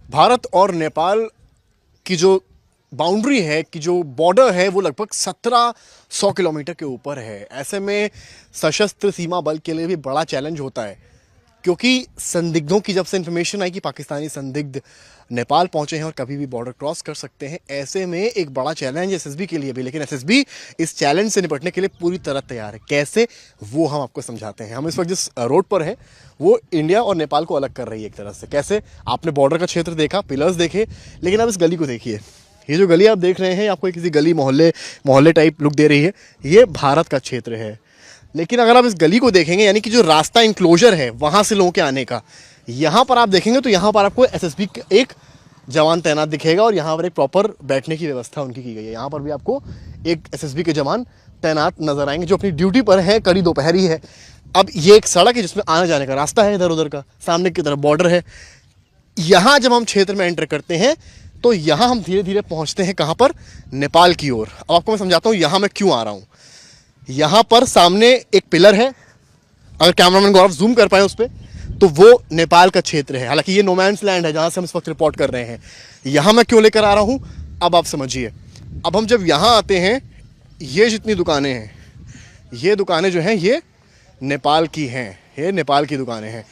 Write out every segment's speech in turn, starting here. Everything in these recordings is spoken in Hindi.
भारत और नेपाल की जो बाउंड्री है, कि जो बॉर्डर है, वो लगभग 1700 किलोमीटर के ऊपर है। ऐसे में सशस्त्र सीमा बल के लिए भी बड़ा चैलेंज होता है, क्योंकि संदिग्धों की जब से इन्फॉर्मेशन आई कि पाकिस्तानी संदिग्ध नेपाल पहुंचे हैं और कभी भी बॉर्डर क्रॉस कर सकते हैं, ऐसे में एक बड़ा चैलेंज एसएसबी के लिए भी। लेकिन एसएसबी इस चैलेंज से निपटने के लिए पूरी तरह तैयार है। कैसे, वो हम आपको समझाते हैं। हम इस वक्त जिस रोड पर है वो इंडिया और नेपाल को अलग कर रही है एक तरह से। कैसे, आपने बॉर्डर का क्षेत्र देखा, पिलर्स देखे, लेकिन अब इस गली को देखिए। ये जो गली आप देख रहे हैं, आपको किसी गली मोहल्ले टाइप लुक दे रही है, ये भारत का क्षेत्र है। लेकिन अगर आप इस गली को देखेंगे, यानी कि जो रास्ता इंक्लोजर है वहाँ से लोगों के आने का, यहाँ पर आप देखेंगे तो यहाँ पर आपको एसएसबी का एक जवान तैनात दिखेगा और यहाँ पर एक प्रॉपर बैठने की व्यवस्था उनकी की गई है। यहाँ पर भी आपको एक एसएसबी के जवान तैनात नजर आएंगे जो अपनी ड्यूटी पर है, कड़ी दोपहरी है। अब ये एक सड़क है जिसमें आने जाने का रास्ता है, इधर उधर का, सामने की तरफ बॉर्डर है। यहाँ जब हम क्षेत्र में एंटर करते हैं तो यहाँ हम धीरे धीरे पहुँचते हैं कहाँ पर, नेपाल की ओर। अब आपको मैं समझाता हूँ यहाँ मैं क्यों आ रहा हूँ। यहाँ पर सामने एक पिलर है, अगर कैमरामैन गौरव जूम कर पाए उस पर, तो वो नेपाल का क्षेत्र है। हालांकि ये नोमैंस लैंड है जहाँ से हम इस वक्त रिपोर्ट कर रहे हैं। यहाँ मैं क्यों लेकर आ रहा हूँ, अब आप समझिए। अब हम जब यहाँ आते हैं, ये जितनी दुकानें हैं, ये दुकानें जो हैं ये नेपाल की हैं, ये नेपाल की दुकानें हैं।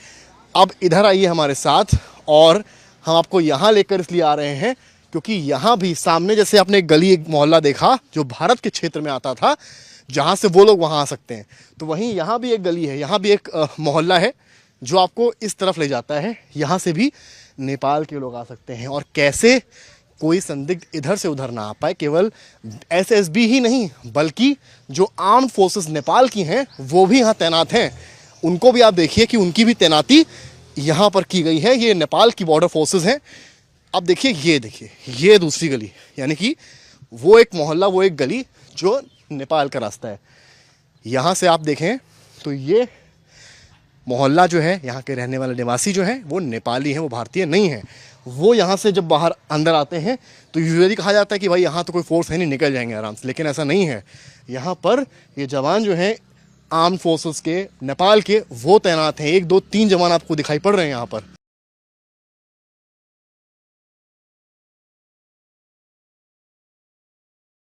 अब इधर आइए हमारे साथ, और हम आपको यहाँ लेकर इसलिए आ रहे हैं क्योंकि यहाँ भी सामने जैसे आपने एक गली, एक मोहल्ला देखा जो भारत के क्षेत्र में आता था, जहाँ से वो लोग वहाँ आ सकते हैं, तो वहीं यहाँ भी एक गली है, यहाँ भी एक मोहल्ला है जो आपको इस तरफ ले जाता है। यहाँ से भी नेपाल के लोग आ सकते हैं। और कैसे कोई संदिग्ध इधर से उधर ना आ पाए, केवल एसएसबी ही नहीं बल्कि जो आर्म्ड फोर्सेस नेपाल की हैं वो भी यहाँ तैनात हैं। उनको भी आप देखिए कि उनकी भी तैनाती यहाँ पर की गई है। ये नेपाल की बॉर्डर फोर्सेस हैं। अब देखिए, ये देखिए, ये दूसरी गली, यानी कि वो एक मोहल्ला, वो एक गली जो नेपाल का रास्ता है। यहाँ से आप देखें तो ये मोहल्ला जो है, यहाँ के रहने वाले निवासी जो हैं वो नेपाली हैं, वो भारतीय नहीं हैं। वो यहाँ से जब बाहर अंदर आते हैं तो यूजुअली कहा जाता है कि भाई यहाँ तो कोई फोर्स है नहीं, निकल जाएंगे आराम से, लेकिन ऐसा नहीं है। यहाँ पर ये जवान जो हैं आर्म्ड फोर्सेस के नेपाल के, वो तैनात हैं। 1 2 3 जवान आपको दिखाई पड़ रहे हैं यहाँ पर।